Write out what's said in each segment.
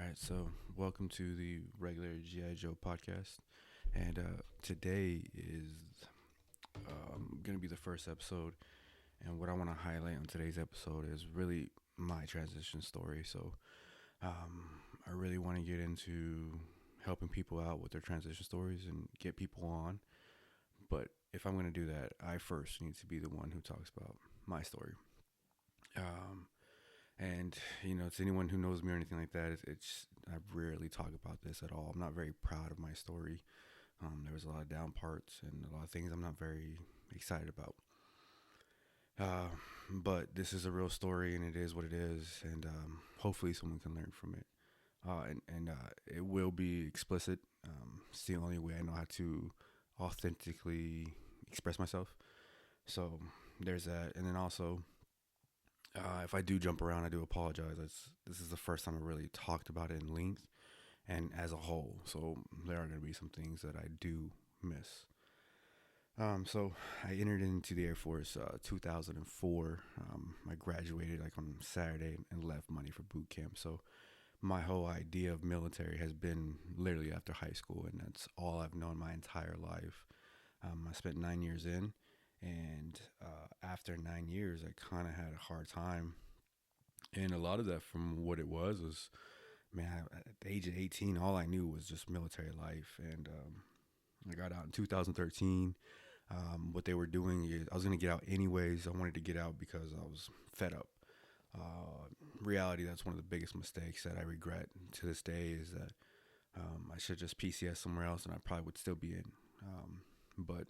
right, so welcome to the regular GI Joe podcast, and today is going to be the first episode. And what I want to highlight on today's episode is really my transition story. So I really want to get into helping people out with their transition stories and get people on. But if I'm going to do that, I first need to be the one who talks about my story. Um, And to anyone who knows me or anything like that, I rarely talk about this at all. I'm not very proud of my story. There was a lot of down parts and a lot of things I'm not very excited about. Uh, but this is a real story, and it is what it is. And hopefully, someone can learn from it. And it will be explicit. It's the only way I know how to authentically express myself. So there's that. And then also, if I do jump around, I do apologize. This is the first time I really talked about it in length and as a whole. So there are going to be some things that I do miss. So I entered into the Air Force 2004. I graduated like on Saturday and left money for boot camp. So my whole idea of military has been literally after high school, and that's all I've known my entire life. I spent 9 years in, and after 9 years, I kind of had a hard time. And a lot of that, from what it was man, at the age of 18, all I knew was just military life. And I got out in 2013. What they were doing is I was going to get out anyways. I wanted to get out because I was fed up. Reality, that's one of the biggest mistakes that I regret to this day is that I should just PCS somewhere else and I probably would still be in. But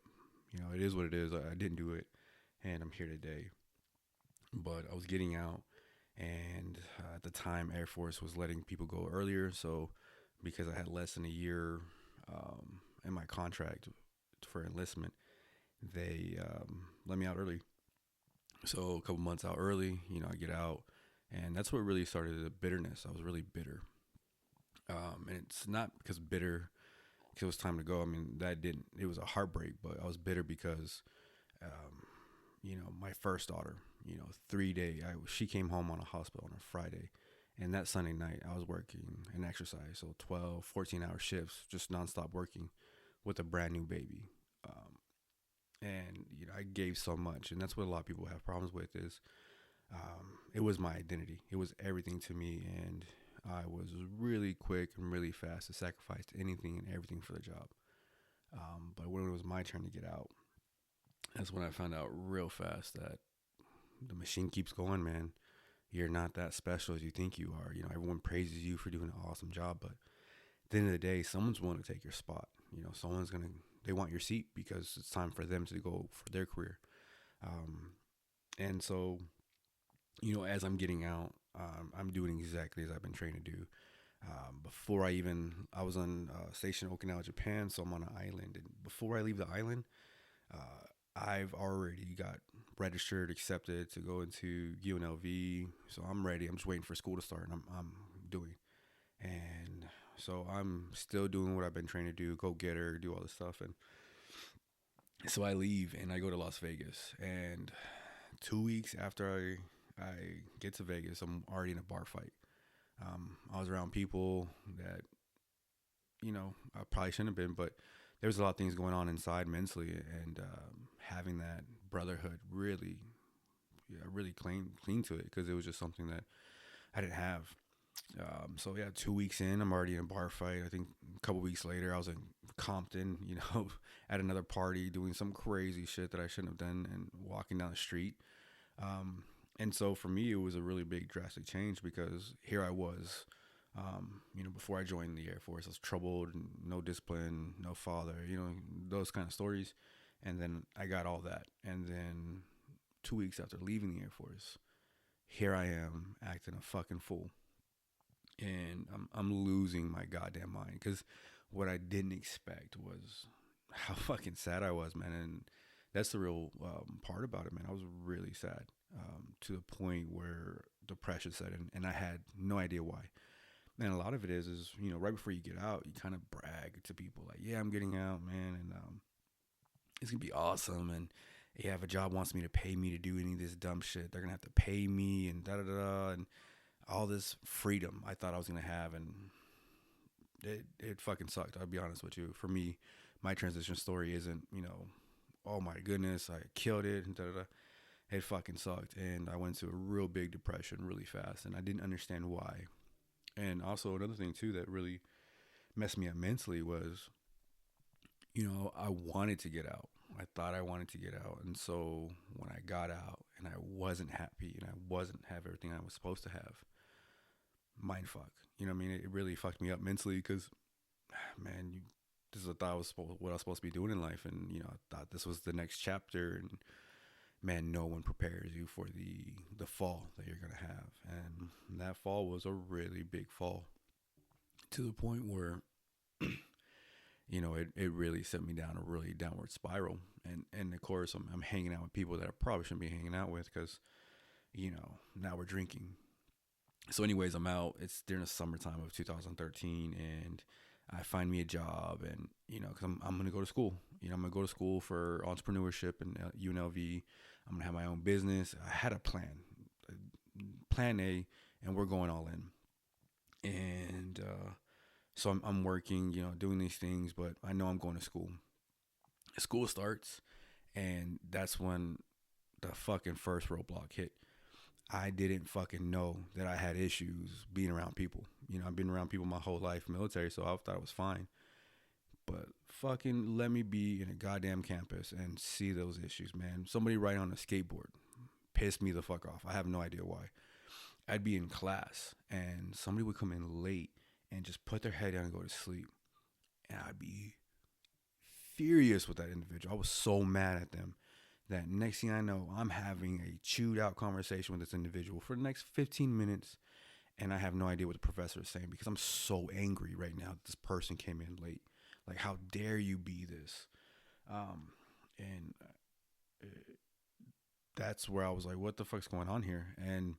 it is what it is. I didn't do it, and I'm here today. But I was getting out, and at the time, Air Force was letting people go earlier. So, because I had less than a year in my contract for enlistment, they let me out early. So, a couple months out early, I get out, and that's what really started the bitterness. I was really bitter, and it's not because bitter because it was time to go. I mean, that didn't. It was a heartbreak, but I was bitter because um, my first daughter, 3 day, she came home on a hospital on a Friday. And that Sunday night, I was working an exercise. So 12, 14-hour shifts, just nonstop working with a brand new baby. And I gave so much. And that's what a lot of people have problems with is it was my identity. It was everything to me. And I was really quick and really fast to sacrifice anything and everything for the job. But when it was my turn to get out, that's when I found out real fast that the machine keeps going, man. You're not that special as you think you are. Everyone praises you for doing an awesome job, but at the end of the day, someone's willing to take your spot. They want your seat because it's time for them to go for their career. And so, as I'm getting out, I'm doing exactly as I've been trained to do. I was on station Okinawa, Japan, so I'm on an island. And before I leave the island, I've already got registered, accepted to go into UNLV. So I'm ready. I'm just waiting for school to start, and I'm doing. And so I'm still doing what I've been trained to do, go get her, do all this stuff. And so I leave and I go to Las Vegas. And 2 weeks after I get to Vegas, I'm already in a bar fight. I was around people that, I probably shouldn't have been, but there was a lot of things going on inside mentally, and having that brotherhood really clean to it because it was just something that I didn't have. So yeah, 2 weeks in, I'm already in a bar fight. I think a couple weeks later, I was in Compton, at another party doing some crazy shit that I shouldn't have done, and walking down the street. And so for me, it was a really big drastic change because here I was. Before I joined the Air Force, I was troubled, no discipline, no father, those kind of stories. And then I got all that. And then 2 weeks after leaving the Air Force, here I am acting a fucking fool. And I'm losing my goddamn mind because what I didn't expect was how fucking sad I was, man. And that's the real part about it, man. I was really sad to the point where depression set in, and I had no idea why. And a lot of it is right before you get out, you kind of brag to people like, yeah, I'm getting out, man, and it's gonna be awesome. And yeah, if a job wants me to pay me to do any of this dumb shit, they're gonna have to pay me and da da da, and all this freedom I thought I was gonna have. And it fucking sucked. I'll be honest with you. For me, my transition story isn't, oh my goodness, I killed it. And da, da, da. It fucking sucked, and I went into a real big depression really fast, and I didn't understand why. And also another thing too that really messed me up mentally was, I wanted to get out. I thought I wanted to get out, and so when I got out and I wasn't happy and I wasn't have everything I was supposed to have, mind fuck. You know what I mean? It really fucked me up mentally because, man, this is what what I was supposed to be doing in life, and I thought this was the next chapter, and man, no one prepares you for the fall that you're gonna have, and that fall was a really big fall to the point where it really sent me down a really downward spiral, and of course I'm hanging out with people that I probably shouldn't be hanging out with because now we're drinking. So anyways, I'm out. It's during the summertime of 2013, and I find me a job, and because I'm gonna go to school. I'm gonna go to school for entrepreneurship and UNLV. I'm gonna have my own business. I had a plan A, and we're going all in. And so I'm working, doing these things, but I know I'm going to school. School starts, and that's when the fucking first roadblock hit. I didn't fucking know that I had issues being around people. I've been around people my whole life, military, so I thought it was fine. But fucking let me be in a goddamn campus and see those issues, man. Somebody riding on a skateboard pissed me the fuck off. I have no idea why. I'd be in class and somebody would come in late and just put their head down and go to sleep. And I'd be furious with that individual. I was so mad at them that next thing I know, I'm having a chewed out conversation with this individual for the next 15 minutes. And I have no idea what the professor is saying because I'm so angry right now that this person came in late. Like, how dare you be this? And that's where I was like, what the fuck's going on here? And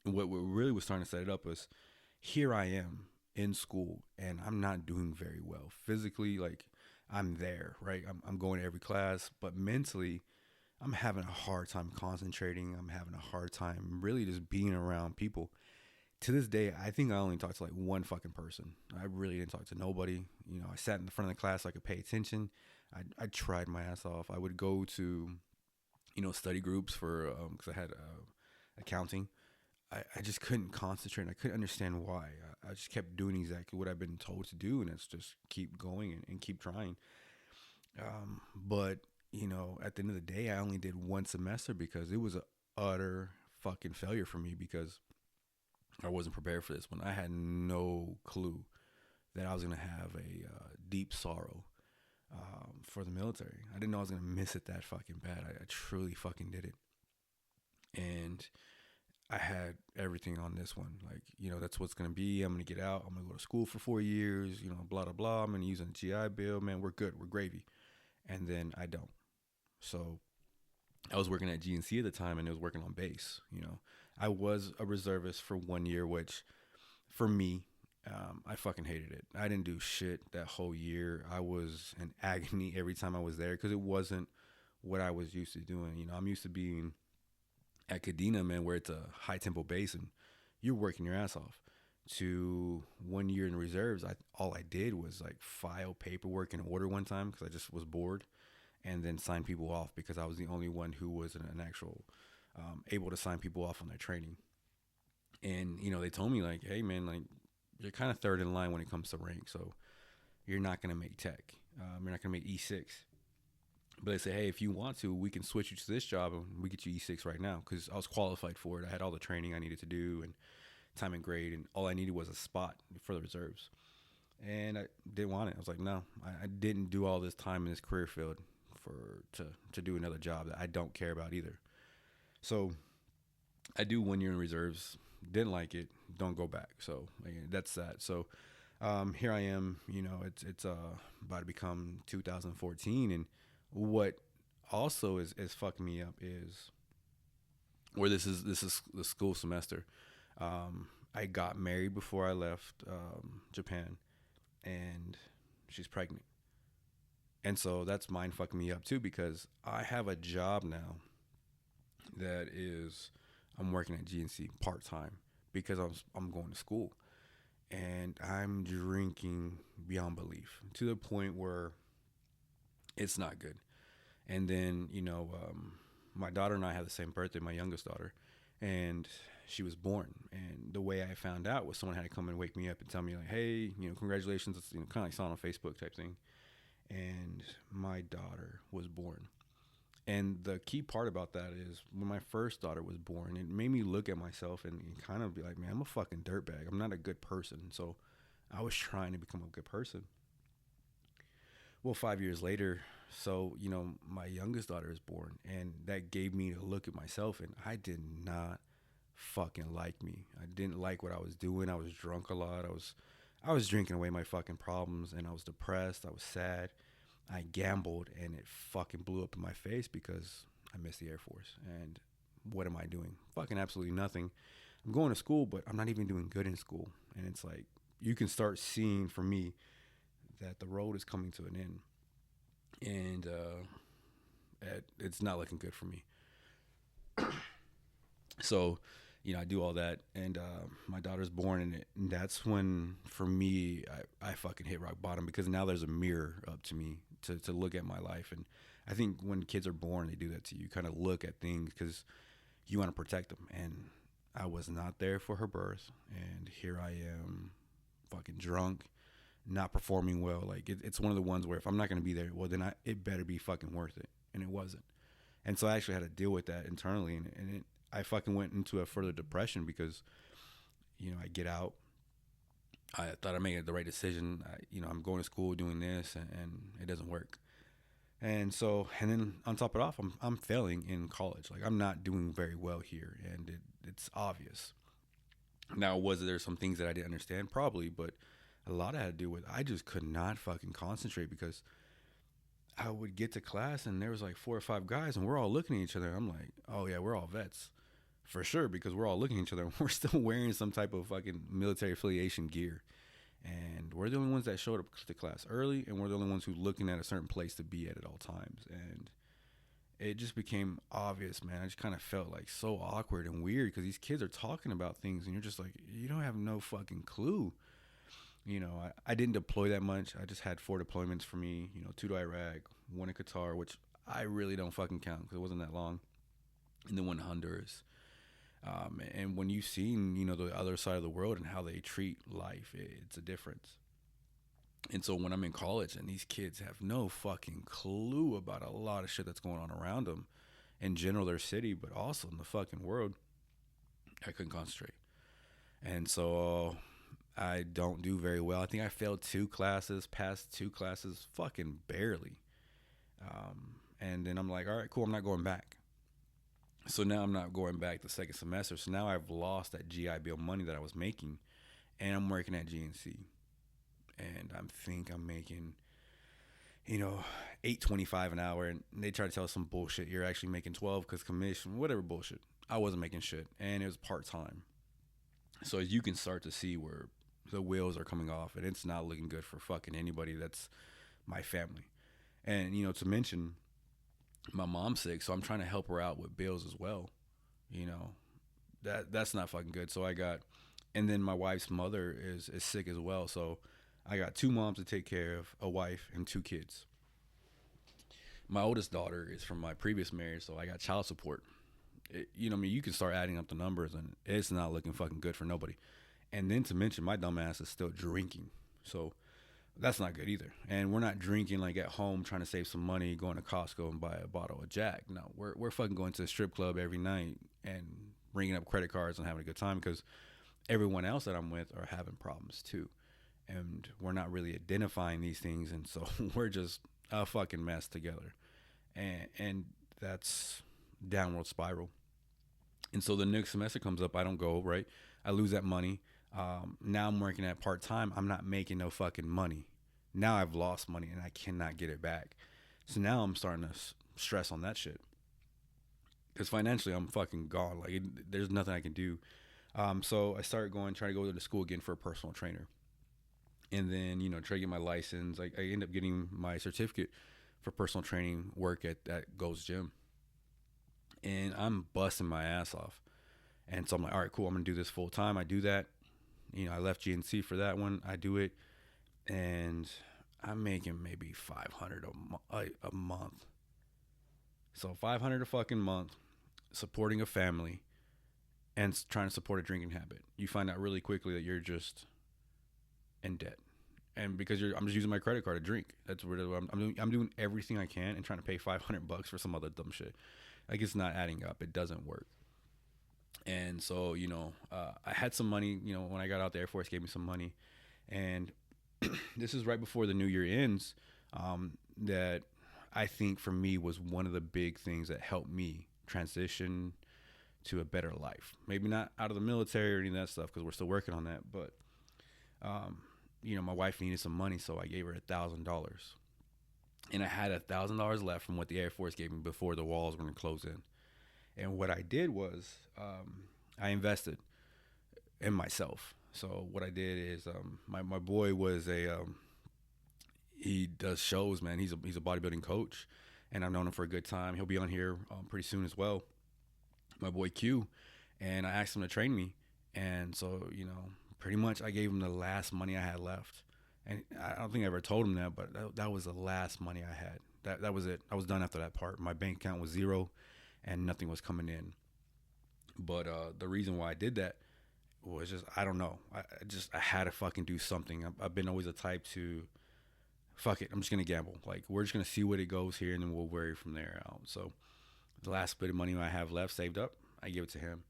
what really was starting to set it up was, here I am in school and I'm not doing very well. Physically, like, I'm there, right? I'm going to every class, but mentally, I'm having a hard time concentrating. I'm having a hard time really just being around people. To this day, I think I only talked to like one fucking person. I really didn't talk to nobody. I sat in the front of the class so I could pay attention. I tried my ass off. I would go to, study groups for, because I had accounting. I just couldn't concentrate. I couldn't understand why. I just kept doing exactly what I've been told to do, and it's just keep going and keep trying. But, at the end of the day, I only did one semester because it was a utter fucking failure for me because I wasn't prepared for this one. I had no clue that I was going to have a deep sorrow for the military. I didn't know I was going to miss it that fucking bad. I truly fucking did it. And I had everything on this one. Like, that's what's going to be. I'm going to get out. I'm going to go to school for 4 years, blah, blah, blah. I'm going to use a GI Bill. Man, we're good. We're gravy. And then I don't. So I was working at GNC at the time, and it was working on base. I was a reservist for 1 year, which for me, I fucking hated it. I didn't do shit that whole year. I was in agony every time I was there because it wasn't what I was used to doing. I'm used to being at Kadena, man, where it's a high tempo base and you're working your ass off. To 1 year in reserves, all I did was like file paperwork in order one time because I just was bored, and then sign people off because I was the only one who was an actual able to sign people off on their training. And they told me like, hey man, like, you're kind of third in line when it comes to rank, so you're not gonna make tech. You're not gonna make E6. But they say, hey, if you want to, we can switch you to this job and we get you E6 right now because I was qualified for it. I had all the training I needed to do and time and grade, and all I needed was a spot for the reserves. And I didn't want it. I was like, no, I didn't do all this time in this career field to do another job that I don't care about either. So I do 1 year in reserves. Didn't like it. Don't go back. So that's that. So here I am. It's about to become 2014, and what also is fucking me up is where this is the school semester. I got married before I left Japan, and she's pregnant. And so that's mind fucking me up too because I have a job now that is I'm working at GNC part time because I'm going to school, and and I'm drinking beyond belief to the point where it's not good. And then, my daughter and I have the same birthday, my youngest daughter, and she was born. And the way I found out was someone had to come and wake me up and tell me, like, hey, congratulations. It's, kind of like saw it on Facebook type thing. And my daughter was born. And the key part about that is when my first daughter was born, it made me look at myself and kind of be like, man, I'm a fucking dirtbag. I'm not a good person. So I was trying to become a good person. Well, 5 years later, so, my youngest daughter is born, and that gave me a look at myself, and I did not fucking like me. I didn't like what I was doing. I was drunk a lot. I was drinking away my fucking problems, and I was depressed. I was sad. I gambled, and it fucking blew up in my face because I missed the Air Force. And what am I doing? Fucking absolutely nothing. I'm going to school, but I'm not even doing good in school. And it's like, you can start seeing, for me, that the road is coming to an end. And it's not looking good for me. So, I do all that, and my daughter's born, and that's when, for me, I fucking hit rock bottom, because now there's a mirror up to me to look at my life. And I think when kids are born, they do that to you, kind of look at things because you want to protect them. And I was not there for her birth, and here I am, fucking drunk, not performing well. Like, it's one of the ones where if I'm not going to be there, well, then it better be fucking worth it. And it wasn't. And so I actually had to deal with that internally. And I fucking went into a further depression because, I get out. I thought I made the right decision. I'm going to school doing this, and it doesn't work. And so, and then on top of it off, I'm failing in college. Like, I'm not doing very well here, and it's obvious. Now, was there some things that I didn't understand? Probably, but a lot of it had to do with I just could not fucking concentrate, because I would get to class and there was like 4 or 5 guys and we're all looking at each other. I'm like, oh yeah, we're all vets for sure, because we're all looking at each other and we're still wearing some type of fucking military affiliation gear. And we're the only ones that showed up to class early, and we're the only ones who looking at a certain place to be at all times. And it just became obvious, man. I just kind of felt like so awkward and weird, because these kids are talking about things and you're just like, you don't have no fucking clue. I didn't deploy that much. I just had 4 deployments for me, 2 to Iraq, 1 in Qatar, which I really don't fucking count because it wasn't that long, and then 1 in Honduras. And when you've seen, the other side of the world and how they treat life, it's a difference. And so when I'm in college and these kids have no fucking clue about a lot of shit that's going on around them, in general, their city, but also in the fucking world, I couldn't concentrate. And so I don't do very well. I think I failed 2 classes, passed 2 classes, fucking barely. And then I'm like, all right, cool, I'm not going back. So now I'm not going back the second semester. So now I've lost that GI Bill money that I was making, and I'm working at GNC. And I think I'm making, $8.25 an hour, and they try to tell us some bullshit. You're actually making 12 because commission, whatever bullshit. I wasn't making shit, and it was part-time. So as you can start to see where the wheels are coming off, and it's not looking good for fucking anybody that's my family. And, to mention, my mom's sick, so I'm trying to help her out with bills as well. That's not fucking good. So and then my wife's mother is sick as well. So I got 2 moms to take care of, a wife, and 2 kids. My oldest daughter is from my previous marriage, so I got child support. You can start adding up the numbers, and it's not looking fucking good for nobody. And then to mention, my dumb ass is still drinking. So that's not good either. And we're not drinking like at home trying to save some money, going to Costco and buy a bottle of Jack. No, we're fucking going to a strip club every night and bringing up credit cards and having a good time, because everyone else that I'm with are having problems too. And we're not really identifying these things. And so we're just a fucking mess together. And that's downward spiral. And so the next semester comes up, I don't go, right? I lose that money. Now I'm working at part-time. I'm not making no fucking money. Now I've lost money and I cannot get it back. So now I'm starting to stress on that shit. Because financially I'm fucking gone. Like, there's nothing I can do. So I started trying to go to the school again for a personal trainer. And then, try to get my license. I end up getting my certificate for personal training work at Gold's Gym. And I'm busting my ass off. And so I'm like, all right, cool, I'm going to do this full time. I do that. I left GNC for that one. I do it, and I'm making maybe 500 a month. So 500 a fucking month, supporting a family and trying to support a drinking habit. You find out really quickly that you're just in debt. And because I'm just using my credit card to drink. That's what I'm doing everything I can and trying to pay $500 for some other dumb shit. Like, it's not adding up. It doesn't work. And so, I had some money. When I got out, the Air Force gave me some money, and this is right before the new year ends. That I think for me was one of the big things that helped me transition to a better life. Maybe not out of the military or any of that stuff, because we're still working on that. But my wife needed some money, so I gave her $1,000, and I had $1,000 left from what the Air Force gave me before the walls were going to close in. And what I did was I invested in myself. So what I did is my boy was he does shows, man. He's a bodybuilding coach, and I've known him for a good time. He'll be on here pretty soon as well. My boy Q, and I asked him to train me, and so pretty much I gave him the last money I had left, and I don't think I ever told him that, but that was the last money I had. That was it. I was done after that part. My bank account was zero, and nothing was coming in. But the reason why I did that was just, I don't know. I had to fucking do something. I've been always a type to, fuck it, I'm just going to gamble. Like, we're just going to see what it goes here, and then we'll worry from there out. So the last bit of money I have left saved up, I give it to him.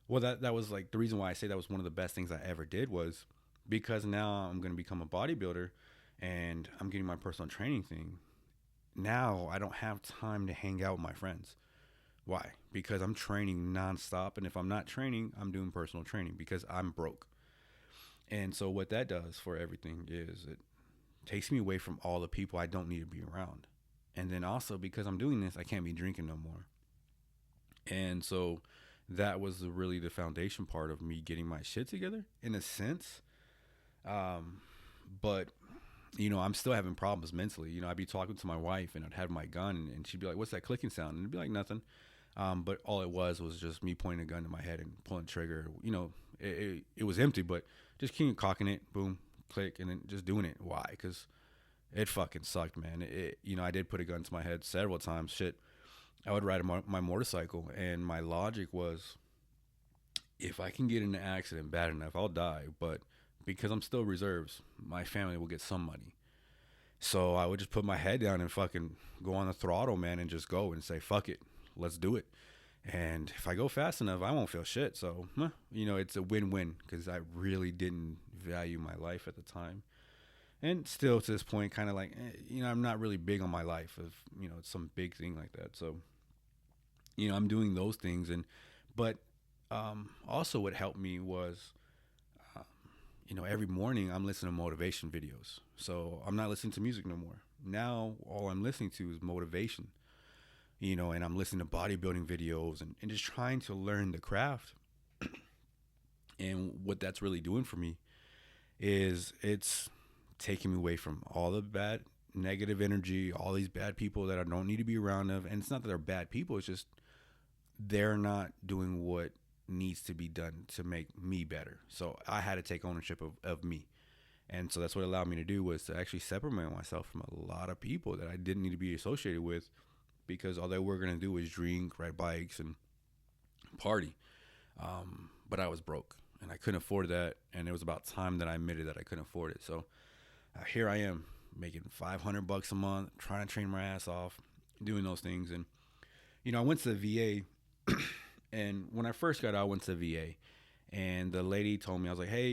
Well, that was like the reason why I say that was one of the best things I ever did, was because now I'm going to become a bodybuilder and I'm getting my personal training thing. Now I don't have time to hang out with my friends. Why? Because I'm training nonstop, and if I'm not training, I'm doing personal training because I'm broke. And so what that does for everything is it takes me away from all the people I don't need to be around. And then also, because I'm doing this, I can't be drinking no more. And so that was really the foundation part of me getting my shit together, in a sense. But I'm still having problems mentally. I'd be talking to my wife, and I'd have my gun, and she'd be like, "What's that clicking sound?" And it'd be like, "Nothing." But all it was just me pointing a gun to my head and pulling the trigger. It was empty, but just keep cocking it, boom, click, and then just doing it. Why? Because it fucking sucked, man. I did put a gun to my head several times. Shit, I would ride my motorcycle, and my logic was, if I can get in an accident bad enough, I'll die. But because I'm still reserves, my family will get some money. So I would just put my head down and fucking go on the throttle, man, and just go and say, fuck it, let's do it. And if I go fast enough, I won't feel shit. So, it's a win-win, because I really didn't value my life at the time. And still to this point, kind of like, I'm not really big on my life of, some big thing like that. So, I'm doing those things. But also what helped me was, every morning I'm listening to motivation videos. So I'm not listening to music no more. Now all I'm listening to is motivation, and I'm listening to bodybuilding videos and just trying to learn the craft. And what that's really doing for me is it's taking me away from all the bad negative energy, all these bad people that I don't need to be around of. And it's not that they're bad people. It's just they're not doing what needs to be done to make me better. So I had to take ownership of me. And so that's what allowed me to do, was to actually separate myself from a lot of people that I didn't need to be associated with, because all they were going to do was drink, ride bikes, and party. But I was broke, and I couldn't afford that. And it was about time that I admitted that I couldn't afford it. So here I am, making $500 a month, trying to train my ass off, doing those things. And, I went to the VA. And when I first got out, I went to the VA, and the lady told me, I was like, hey,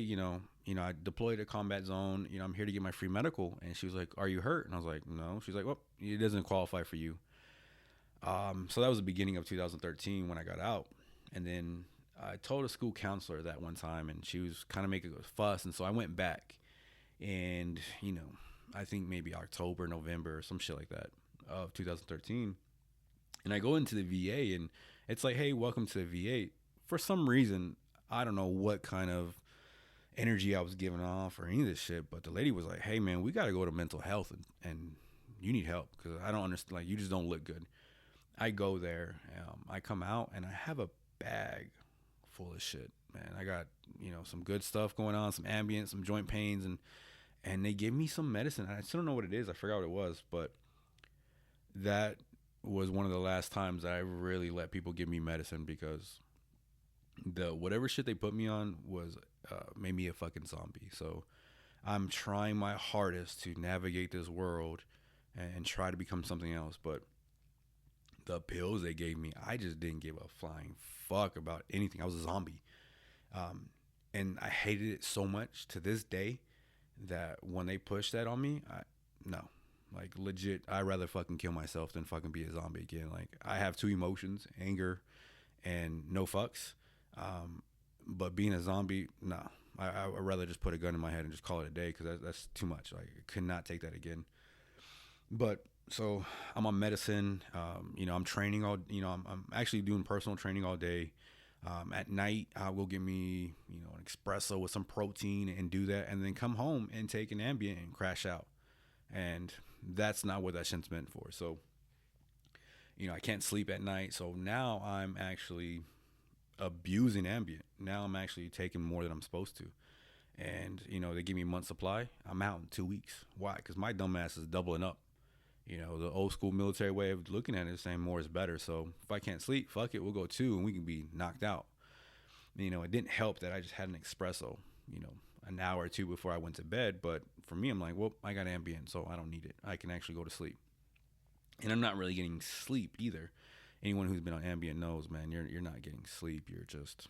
I deployed to combat zone. I'm here to get my free medical. And she was like, are you hurt? And I was like, no. She's like, well, it doesn't qualify for you. So that was the beginning of 2013 when I got out. And then I told a school counselor that one time, and she was kind of making a fuss. And so I went back, and, I think maybe October, November, or some shit like that of 2013. And I go into the VA, and it's like, hey, welcome to the VA. For some reason, I don't know what kind of energy I was giving off or any of this shit, but the lady was like, hey, man, we got to go to mental health, and you need help, because I don't understand. Like, you just don't look good. I go there. I come out, and I have a bag full of shit. man. I got, some good stuff going on, some ambient, some joint pains, and they gave me some medicine. I still don't know what it is. I forgot what it was, but that was one of the last times that I really let people give me medicine, because the whatever shit they put me on was made me a fucking zombie. So I'm trying my hardest to navigate this world and try to become something else. But the pills they gave me, I just didn't give a flying fuck about anything. I was a zombie. And I hated it so much to this day that when they pushed that on me, no. Like, legit, I'd rather fucking kill myself than fucking be a zombie again. Like, I have two emotions, anger and no fucks. But being a zombie, no. I'd rather just put a gun in my head and just call it a day, because that's too much. Like, I could not take that again. But so I'm on medicine. I'm training I'm actually doing personal training all day. At night, I will give me, an espresso with some protein and do that, and then come home and take an Ambien and crash out. And that's not what that shit's meant for. So, I can't sleep at night. So now I'm actually abusing Ambien. Now I'm actually taking more than I'm supposed to. And, they give me a month supply. I'm out in 2 weeks. Why? Because my dumb ass is doubling up. The old school military way of looking at it is saying more is better. So if I can't sleep, fuck it, we'll go 2 and we can be knocked out. It didn't help that I just had an espresso, an hour or two before I went to bed. But for me, I'm like, well, I got Ambien, so I don't need it. I can actually go to sleep. And I'm not really getting sleep either. Anyone who's been on Ambien knows, man, you're not getting sleep. You're just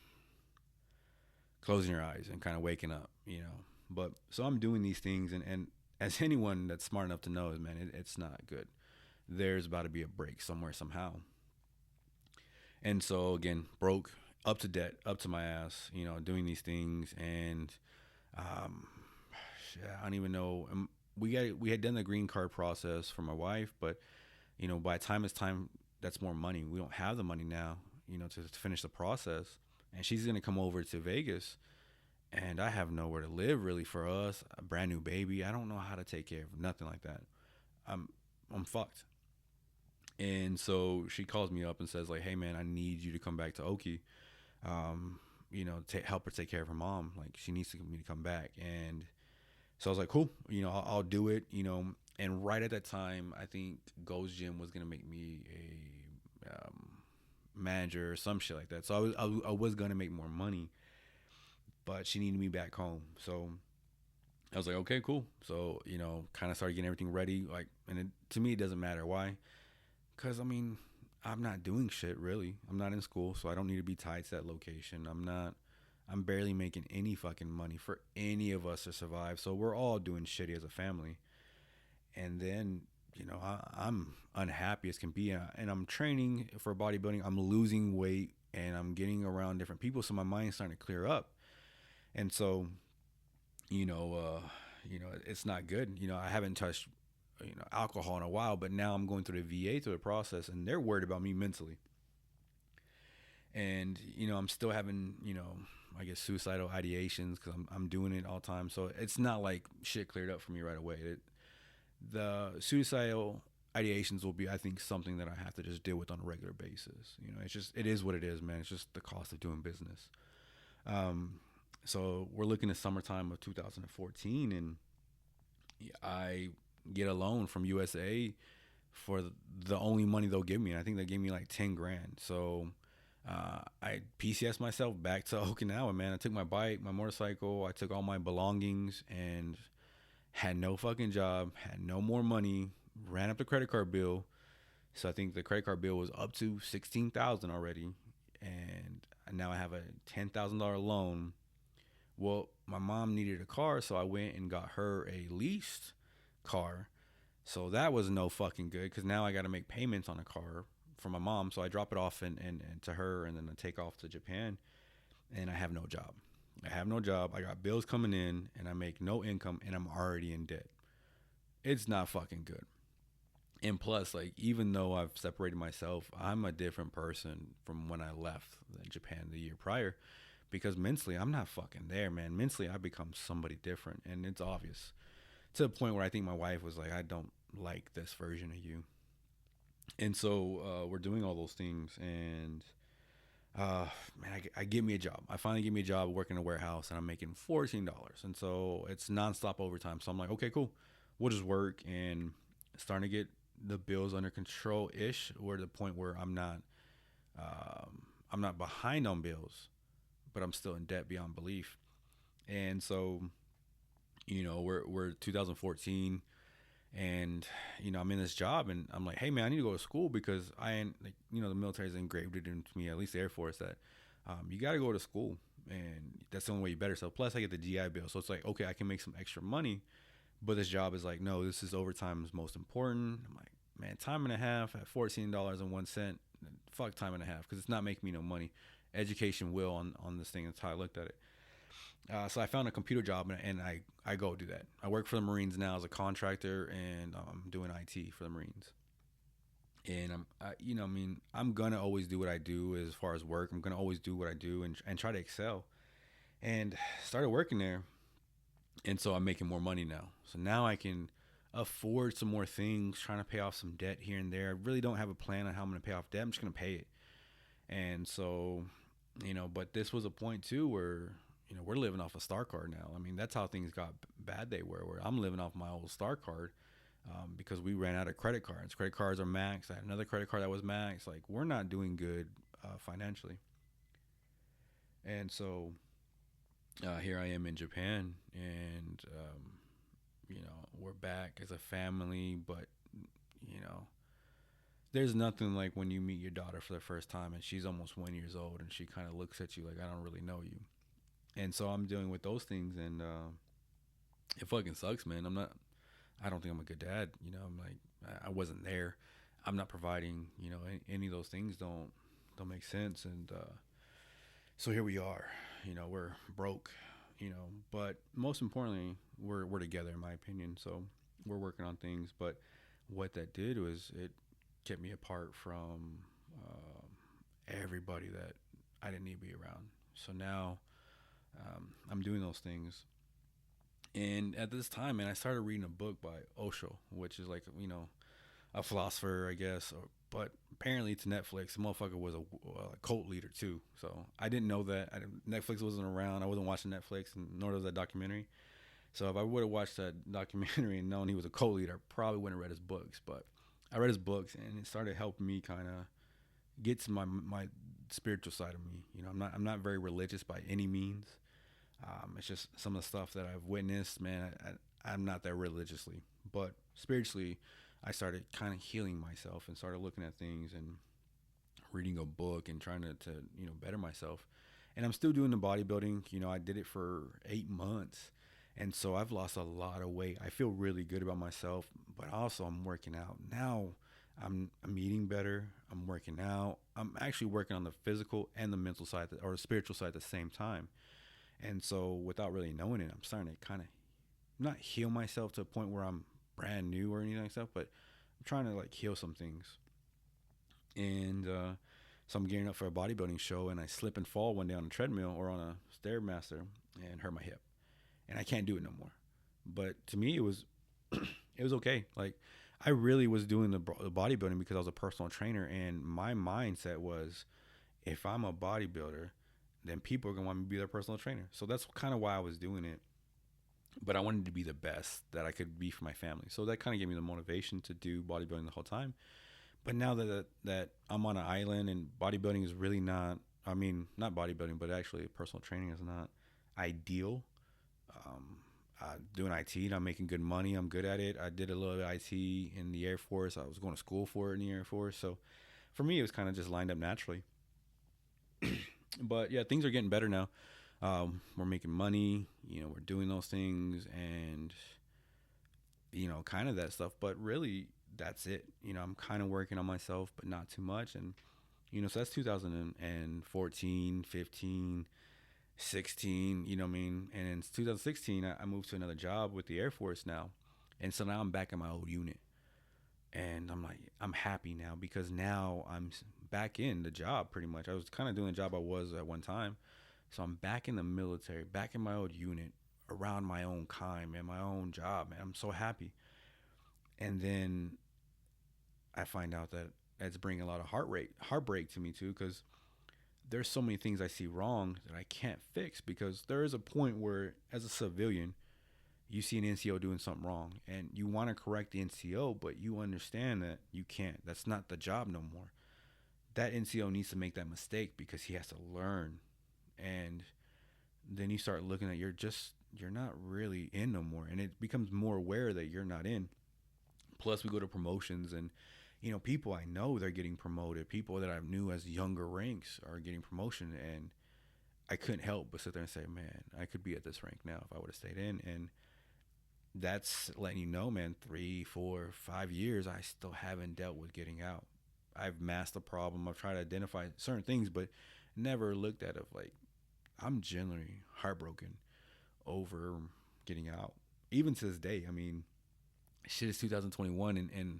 closing your eyes and kind of waking up, But so I'm doing these things, and as anyone that's smart enough to know, man, it's not good. There's about to be a break somewhere, somehow. And so, again, broke, up to debt, up to my ass, doing these things. And I don't even know. We had done the green card process for my wife, but, by the time it's time, that's more money. We don't have the money now, to finish the process. And she's going to come over to Vegas, and I have nowhere to live really for us. A brand new baby. I don't know how to take care of nothing like that. I'm fucked. And so she calls me up and says, like, hey man, I need you to come back to Oki. Help her take care of her mom. Like, she needs me to come back. And so I was like, cool, I'll do it, And right at that time, I think Gold's Gym was going to make me a manager or some shit like that. So I was going to make more money, but she needed me back home. So I was like, okay, cool. So, kind of started getting everything ready. Like, and to me, it doesn't matter. Why? Because, I'm not doing shit, really. I'm not in school, so I don't need to be tied to that location. I'm barely making any fucking money for any of us to survive. So we're all doing shitty as a family. And then, I'm unhappy as can be. And I'm training for bodybuilding. I'm losing weight, and I'm getting around different people. So my mind's starting to clear up. And so, it's not good. I haven't touched, alcohol in a while, but now I'm going through the VA through the process, and they're worried about me mentally. And, I'm still having, I guess suicidal ideations, because I'm doing it all the time. So it's not like shit cleared up for me right away. The suicidal ideations will be, I think, something that I have to just deal with on a regular basis. It is what it is, man. It's just the cost of doing business. So we're looking at summertime of 2014, and I get a loan from USA for the only money they'll give me. And I think they gave me like 10 grand. So I PCS myself back to Okinawa, man. I took my bike, my motorcycle, I took all my belongings, and had no fucking job, had no more money, ran up the credit card bill. So I think the credit card bill was up to $16,000 already, and now I have a $10,000 loan. Well, my mom needed a car, so I went and got her a leased car. So that was no fucking good, because now I got to make payments on a car for my mom. So I drop it off and to her, and then I take off to Japan, and I have no job. I got bills coming in, and I make no income, and I'm already in debt. It's not fucking good. And plus, like, even though I've separated myself, I'm a different person from when I left Japan the year prior, because mentally, I'm not fucking there, man. Mentally, I've become somebody different, and it's obvious. To the point where I think my wife was like, I don't like this version of you. And so we're doing all those things, and Man, I get me a job. I finally get me a job working in a warehouse, and I'm making $14, and so it's nonstop overtime. So I'm like, okay, cool, we'll just work, and starting to get the bills under control ish, or to the point where I'm not behind on bills, but I'm still in debt beyond belief. And so, we're 2014, and I'm in this job, and I'm like, hey man, I need to go to school because I ain't like, the military's engraved it into me, at least the Air Force, that you got to go to school, and that's the only way you better. So plus I get the GI Bill, so it's like, okay, I can make some extra money, but this job is like, no, this is overtime is most important. I'm like, man, time and a half at $14.01, fuck time and a half, because it's not making me no money. Education will on this thing. That's how I looked at it. So I found a computer job, and I go do that. I work for the Marines now as a contractor, and I'm doing IT for the Marines. And I'm gonna always do what I do as far as work. I'm gonna always do what I do, and try to excel. And started working there, and so I'm making more money now. So now I can afford some more things, trying to pay off some debt here and there. I really don't have a plan on how I'm gonna pay off debt. I'm just gonna pay it. And so, but this was a point too where we're living off a star card now. I mean, that's how things got bad. They were where I'm living off my old star card, because we ran out of credit cards. Credit cards are max. I had another credit card that was max. Like, we're not doing good financially. And so here I am in Japan, and we're back as a family. But you know, there's nothing like when you meet your daughter for the first time, and she's almost 1 years old, and she kind of looks at you like, I don't really know you. And so I'm dealing with those things, and it fucking sucks, man. I don't think I'm a good dad. I'm like, I wasn't there. I'm not providing. Any of those things don't make sense. And so here we are. We're broke. But most importantly, we're together, in my opinion. So we're working on things. But what that did was it kept me apart from everybody that I didn't need to be around. So now I'm doing those things. And at this time, man, I started reading a book by Osho, which is like, a philosopher, I guess. But apparently, to Netflix, the motherfucker was a cult leader too. So I didn't know that. Netflix wasn't around. I wasn't watching Netflix, and nor was that documentary. So if I would have watched that documentary and known he was a cult leader, I probably wouldn't have read his books. But I read his books, and it started helping me kind of get to my spiritual side of me. I'm not very religious by any means. It's just some of the stuff that I've witnessed, man. I'm not that religiously, but spiritually, I started kind of healing myself and started looking at things and reading a book and trying to better myself. And I'm still doing the bodybuilding. I did it for 8 months, and so I've lost a lot of weight. I feel really good about myself, but also I'm working out now. I'm eating better. I'm working out. I'm actually working on the physical and the mental side, or the spiritual side, at the same time. And so, without really knowing it, I'm starting to kind of not heal myself to a point where I'm brand new or anything like that, but I'm trying to like heal some things. And so I'm gearing up for a bodybuilding show, and I slip and fall one day on a treadmill or on a stairmaster and hurt my hip, and I can't do it no more. But to me, it was it was okay. Like, I really was doing the bodybuilding because I was a personal trainer, and my mindset was, if I'm a bodybuilder, then people are gonna want me to be their personal trainer. So that's kind of why I was doing it. But I wanted to be the best that I could be for my family. So that kind of gave me the motivation to do bodybuilding the whole time. But now that I'm on an island, and bodybuilding is really not, I mean, not bodybuilding, but actually personal training is not ideal. Um, Doing IT, and I'm making good money. I'm good at it. I did a little bit of IT in the Air Force. I was going to school for it in the Air Force. So for me, it was kind of just lined up naturally. But yeah, things are getting better now. We're making money. We're doing those things, and kind of that stuff. But really, that's it. I'm kind of working on myself, but not too much. And so that's 2014, 15, 16. You know what I mean? And in 2016, I moved to another job with the Air Force now, and so now I'm back in my old unit, and I'm like, I'm happy now because now I'm back in the job pretty much. I was kind of doing the job I was at one time, so I'm back in the military, back in my old unit, around my own kind, man, my own job, man. I'm so happy. And then I find out that it's bringing a lot of heartbreak to me too, because there's so many things I see wrong that I can't fix, because there is a point where, as a civilian, you see an NCO doing something wrong and you want to correct the NCO, but you understand that you can't. That's not the job no more. That NCO needs to make that mistake because he has to learn. And then you start looking at, you're not really in no more, and it becomes more aware that you're not in. Plus, we go to promotions, and people I know, they're getting promoted. People that I knew as younger ranks are getting promotion, and I couldn't help but sit there and say, man, I could be at this rank now if I would have stayed in. And that's letting you know, man, 3, 4, 5 years, I still haven't dealt with getting out. I've masked the problem. I've tried to identify certain things, but never looked at it like, I'm genuinely heartbroken over getting out. Even to this day, I mean, shit is 2021, and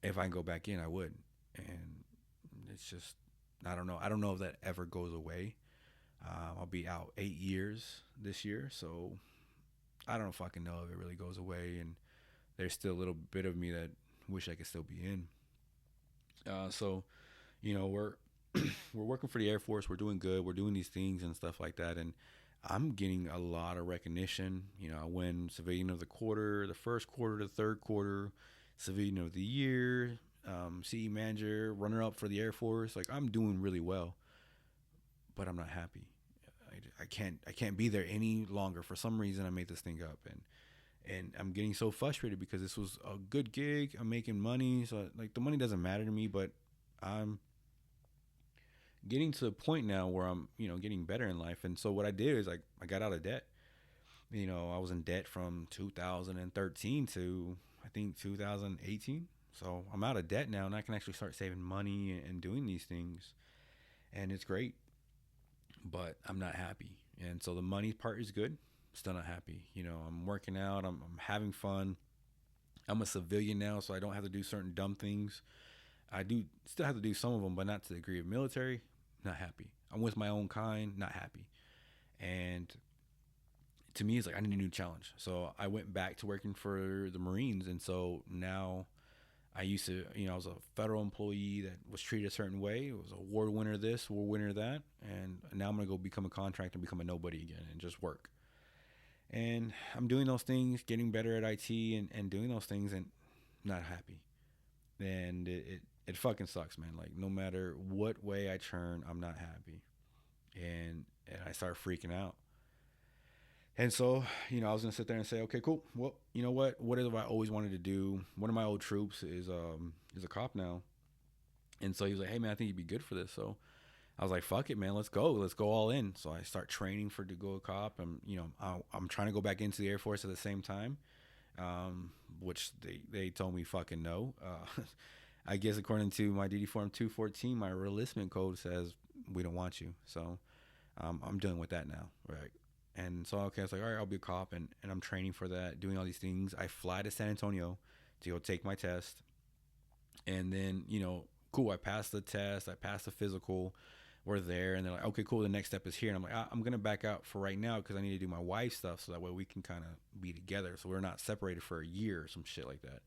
if I can go back in, I would. And it's just, I don't know. I don't know if that ever goes away. I'll be out 8 years this year, so I don't fucking know if it really goes away. And there's still a little bit of me that wish I could still be in. So, we're we're working for the Air Force. We're doing good. We're doing these things and stuff like that. And I'm getting a lot of recognition. I win Civilian of the Quarter, the first quarter, the third quarter, Civilian of the Year, CE Manager, runner up for the Air Force. Like, I'm doing really well, but I'm not happy. I can't be there any longer. For some reason, I made this thing up, and I'm getting so frustrated because this was a good gig. I'm making money, so like the money doesn't matter to me, but I'm getting to the point now where I'm, getting better in life. And so what I did is I got out of debt. I was in debt from 2013 to I think 2018. So I'm out of debt now, and I can actually start saving money and doing these things. And it's great, but I'm not happy. And so the money part is good. Still not happy. I'm working out. I'm having fun. I'm a civilian now, so I don't have to do certain dumb things. I do still have to do some of them, but not to the degree of military. Not happy. I'm with my own kind. Not happy. And to me, it's like I need a new challenge. So I went back to working for the Marines, and so now I used to, I was a federal employee that was treated a certain way. It was award winner this, award winner that, and now I'm gonna go become a contractor and become a nobody again and just work. And I'm doing those things, getting better at IT, and doing those things, and not happy. And it fucking sucks, man. Like, no matter what way I turn, I'm not happy. And I start freaking out. And so, I was gonna sit there and say, okay, cool. Well, you know what? What have I always wanted to do? One of my old troops is a cop now, and so he was like, hey man, I think you'd be good for this. So I was like, fuck it, man, let's go all in. So I start training to go a cop, and I'm trying to go back into the Air Force at the same time, which they told me fucking no. I guess according to my DD Form 214, my enlistment code says we don't want you. So I'm dealing with that now, right? And so, okay, I was like, all right, I'll be a cop, and I'm training for that, doing all these things. I fly to San Antonio to go take my test. And then, cool, I passed the test. I passed the physical. We're there. And they're like, okay, cool, the next step is here. And I'm like, I'm going to back out for right now because I need to do my wife's stuff so that way we can kind of be together. So we're not separated for a year or some shit like that.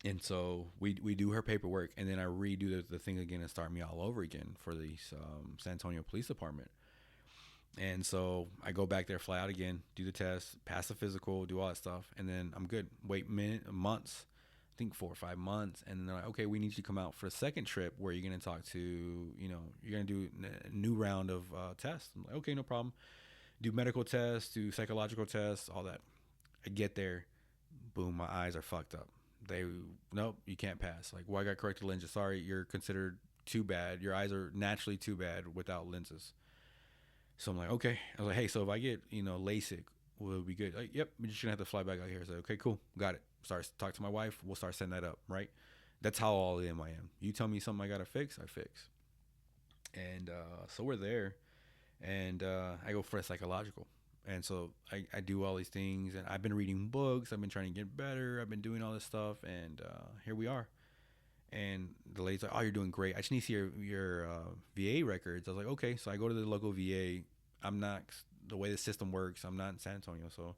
And so we do her paperwork, and then I redo the thing again and start me all over again for the San Antonio Police Department. And so I go back there, fly out again, do the test, pass the physical, do all that stuff, and then I'm good. Wait months, I think 4 or 5 months, and then they're like, okay, we need you to come out for a second trip where you're going to talk to, you're going to do a new round of tests. I'm like, okay, no problem. Do medical tests, do psychological tests, all that. I get there, boom, my eyes are fucked up. Nope, you can't pass. Like, well, I got corrected lenses. Sorry, you're considered too bad. Your eyes are naturally too bad without lenses. So I'm like, okay. I was like, hey, so if I get, LASIK, will it be good? Like, yep, we're just going to have to fly back out here. I said, okay, cool. Got it. Start talk to my wife. We'll start setting that up, right? That's how all in I am. You tell me something I got to fix, I fix. And so we're there. And I go for a psychological. And so I do all these things. And I've been reading books. I've been trying to get better. I've been doing all this stuff. And here we are. And the lady's like, oh, you're doing great. I just need to see your VA records. I was like, okay. So I go to the local VA. I'm not, the way the system works, I'm not in San Antonio. So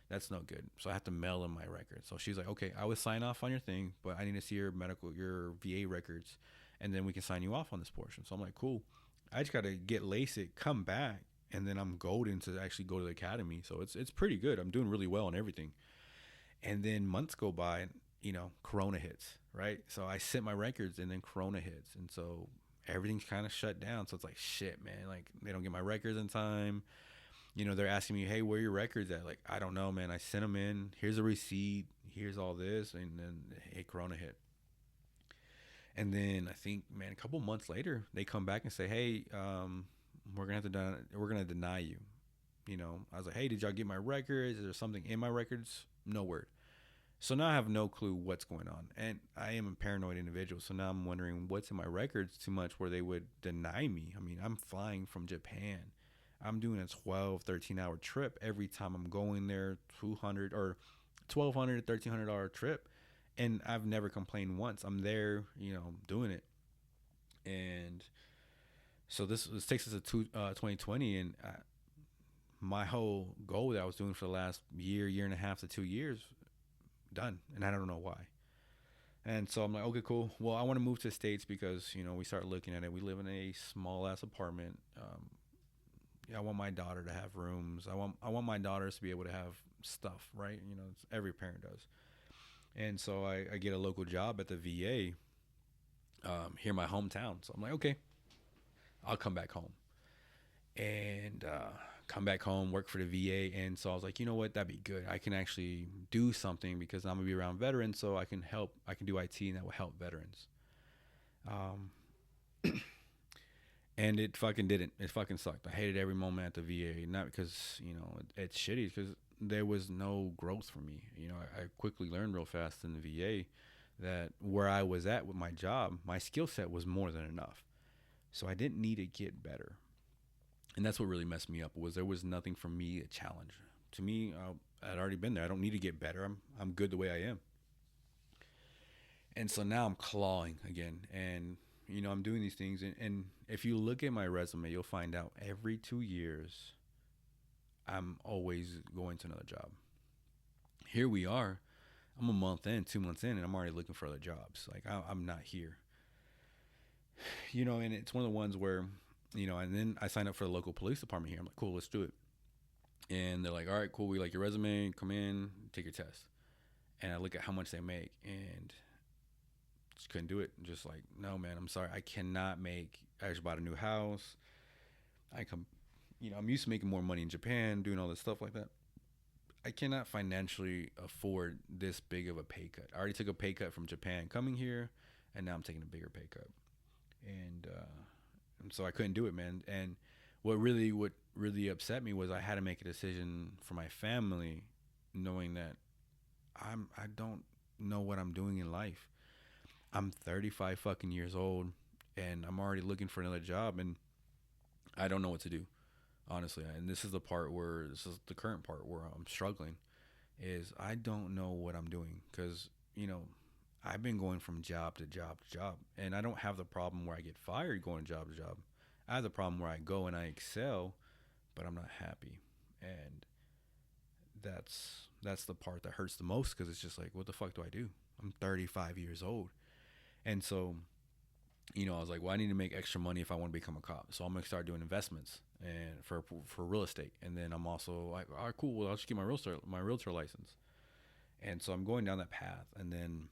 that's no good. So I have to mail in my records. So she's like, okay, I would sign off on your thing, but I need to see your VA records. and then we can sign you off on this portion. So I'm like, cool. I just got to get LASIK, come back, and then I'm golden to actually go to the academy. So it's pretty good. I'm doing really well on everything. And then months go by, and Corona hits, right? So I sent my records, and then Corona hits, and so everything's kind of shut down. So it's like, shit, man. Like, they don't get my records in time. They're asking me, hey, where are your records at? Like, I don't know, man. I sent them in. Here's a receipt. Here's all this. And then, hey, Corona hit. And then I think, man, a couple months later, they come back and say, hey, we're gonna deny you. I was like, hey, did y'all get my records? Is there something in my records? No word. So now I have no clue what's going on. And I am a paranoid individual. So now I'm wondering what's in my records too much where they would deny me. I mean, I'm flying from Japan. I'm doing a 12, 13-hour trip every time I'm going there, $200 or $1,200, $1,300 trip. And I've never complained once. I'm there, doing it. And so this takes us to 2020. And my whole goal that I was doing for the last year and a half to 2 years, done. And I don't know why. And so I'm like, okay, cool. Well, I want to move to the States because, we start looking at it. We live in a small ass apartment. I want my daughter to have rooms. I want my daughters to be able to have stuff, right? Every parent does. And so I get a local job at the VA here in my hometown. So I'm like, okay, I'll come back home. And come back home, work for the VA. And so I was like, you know what? That'd be good. I can actually do something because I'm going to be around veterans, so I can do IT, and that will help veterans. And it fucking didn't. It fucking sucked. I hated every moment at the VA. Not because, it's shitty, because there was no growth for me. I quickly learned real fast in the VA that where I was at with my job, my skill set was more than enough. So I didn't need to get better. And that's what really messed me up, was there was nothing for me to challenge. To me, I'd already been there. I don't need to get better. I'm good the way I am. And so now I'm clawing again. And I'm doing these things. And if you look at my resume, you'll find out every 2 years, I'm always going to another job. Here we are. I'm a month in, 2 months in, and I'm already looking for other jobs. Like, I'm not here. And it's one of the ones where, and then I signed up for the local police department here. I'm like, cool, let's do it. And they're like, all right, cool. We like your resume. Come in, take your test. And I look at how much they make, and just couldn't do it. Just like, no, man, I'm sorry. I cannot make. I just bought a new house. I'm used to making more money in Japan, doing all this stuff like that. I cannot financially afford this big of a pay cut. I already took a pay cut from Japan coming here, and now I'm taking a bigger pay cut. And so I couldn't do it, man. And what really upset me was I had to make a decision for my family, knowing that I don't know what I'm doing in life. I'm 35 fucking years old, and I'm already looking for another job, and I don't know what to do, honestly. And this is the current part where I'm struggling, is I don't know what I'm doing, because, I've been going from job to job to job, and I don't have the problem where I get fired going job to job. I have the problem where I go and I excel, but I'm not happy. And that's the part that hurts the most, because it's just like, what the fuck do I do? I'm 35 years old. And so, I was like, well, I need to make extra money if I want to become a cop. So I'm going to start doing investments and for real estate. And then I'm also like, all right, cool. Well, I'll just get my realtor license. And so I'm going down that path. And then,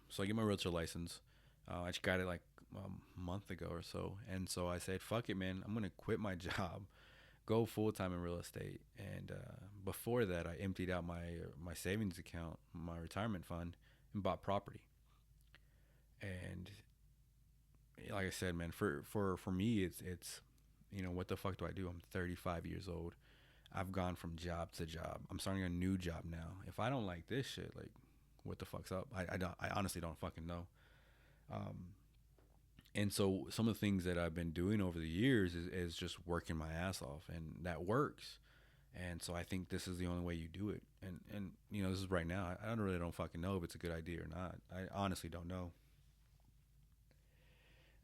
so I get my realtor license. I just got it like a month ago or so. And so I said, fuck it, man. I'm going to quit my job, go full time in real estate. And before that, I emptied out my savings account, my retirement fund, and bought property. And like I said, man, for me, it's what the fuck do I do? I'm 35 years old. I've gone from job to job. I'm starting a new job now. If I don't like this shit, like, what the fuck's up? I honestly don't fucking know. And so some of the things that I've been doing over the years is just working my ass off, and that works. And so I think this is the only way you do it. And this is right now. I don't fucking know if it's a good idea or not. I honestly don't know.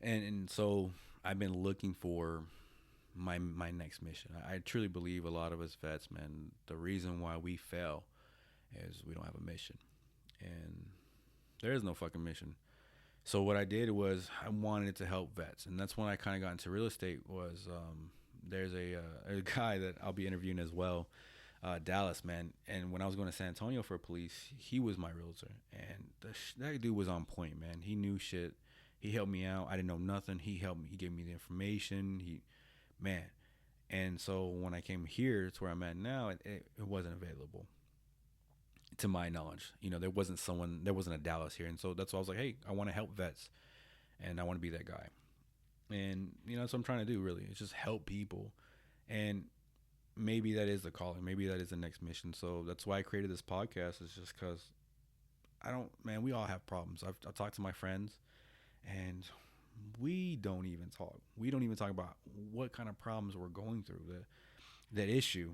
And so I've been looking for my next mission. I truly believe a lot of us vets, man, the reason why we fail is we don't have a mission. And there is no fucking mission. So what I did was I wanted to help vets, and that's when I kind of got into real estate. Was there's a guy that I'll be interviewing as well, Dallas, man. And when I was going to San Antonio for police, he was my realtor, and that dude was on point, man. He knew shit. He helped me out. I didn't know nothing. He helped me. He gave me the information. Man. And so when I came here to where I'm at now, it wasn't available to my knowledge. There wasn't a Dallas here. And so that's why I was like, hey, I want to help vets and I want to be that guy. And, that's what I'm trying to do really. It's just help people. And maybe that is the calling. Maybe that is the next mission. So that's why I created this podcast, is just because we all have problems. I've talked to my friends and we don't even talk. We don't even talk about what kind of problems we're going through. That issue,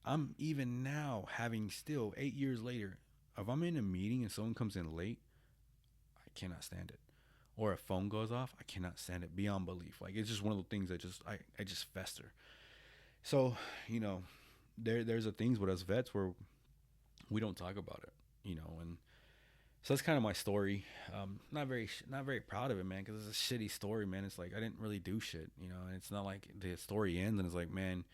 I'm even now having still 8 years later, if I'm in a meeting and someone comes in late, I cannot stand it. Or a phone goes off, I cannot stand it beyond belief. Like, it's just one of the things that I just fester. So, there's a things with us vets where we don't talk about it, and so that's kind of my story. Not very proud of it, man, because it's a shitty story, man. It's like I didn't really do shit, and it's not like the story ends and it's like, man,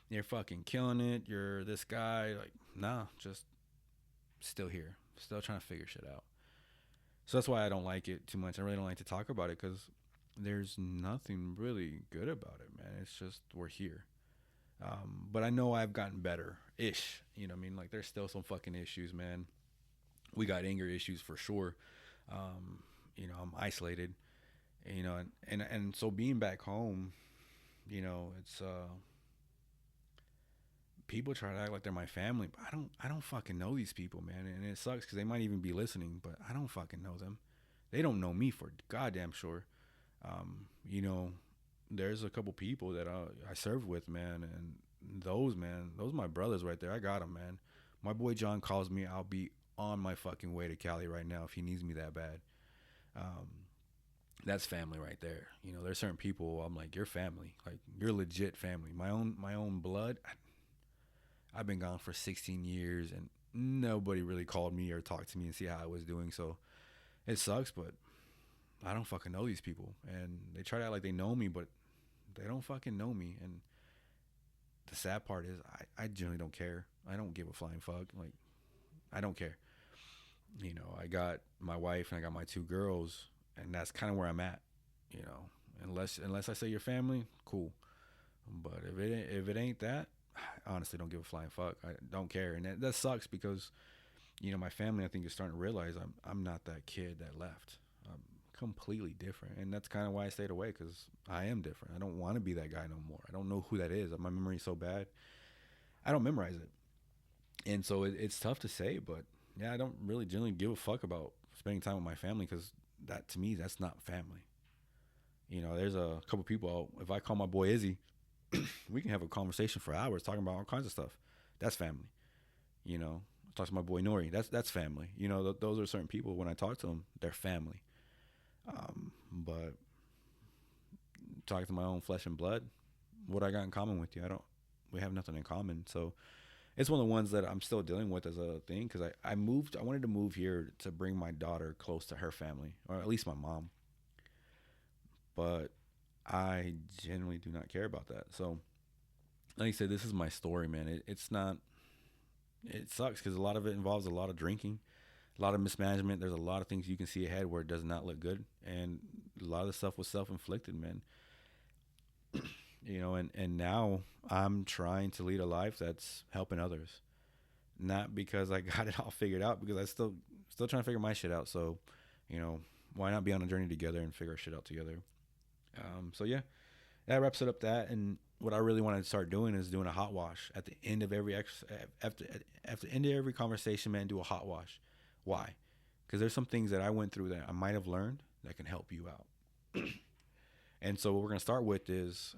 you're fucking killing it. You're this guy. Like, nah, just still here, still trying to figure shit out. So that's why I don't like it too much. I really don't like to talk about it because there's nothing really good about it, man. It's just we're here. But I know I've gotten better-ish. Like, there's still some fucking issues, man. We got anger issues for sure. I'm isolated, and so being back home, it's people try to act like they're my family, but I don't fucking know these people, man, and it sucks because they might even be listening, but I don't fucking know them. They don't know me for goddamn sure. There's a couple people that I served with, man, and those are my brothers right there. I got them, man. My boy John calls me. I'll be on my fucking way to Cali right now if he needs me that bad. That's family right there. There's certain people I'm like, you're family, like you're legit family. My own blood. I've been gone for 16 years and nobody really called me or talked to me and see how I was doing. So it sucks, but I don't fucking know these people, and they try to act like they know me, but they don't fucking know me. And the sad part is I generally don't care. I don't give a flying fuck. Like, I don't care. I got my wife and I got my 2 girls, and that's kind of where I'm at. Unless I say your family, cool. But if it ain't that, I honestly don't give a flying fuck. I don't care, and that sucks because, my family I think is starting to realize I'm not that kid that left. I'm completely different, and that's kind of why I stayed away, because I am different. I don't want to be that guy no more. I don't know who that is. My memory is so bad. I don't memorize it, and so it's tough to say, but yeah, I don't really generally give a fuck about spending time with my family, because that, to me, that's not family. There's a couple people, if I call my boy Izzy, we can have a conversation for hours talking about all kinds of stuff. That's family. Talk to my boy Nori. That's family. Those are certain people, when I talk to them, they're family. But talking to my own flesh and blood, what I got in common with you? We have nothing in common. So it's one of the ones that I'm still dealing with as a thing, because I wanted to move here to bring my daughter close to her family, or at least my mom. But I genuinely do not care about that. So, like I said, this is my story, man. It's not. It sucks because a lot of it involves a lot of drinking, a lot of mismanagement. There's a lot of things you can see ahead where it does not look good, and a lot of the stuff was self-inflicted, man. And now I'm trying to lead a life that's helping others, not because I got it all figured out, because I still trying to figure my shit out. So, why not be on a journey together and figure our shit out together? So yeah, that wraps it up. That, and what I really want to start doing is doing a hot wash at the end of every after end of every conversation, man. Do a hot wash. Why? Because there's some things that I went through that I might have learned that can help you out. And so what we're gonna start with is,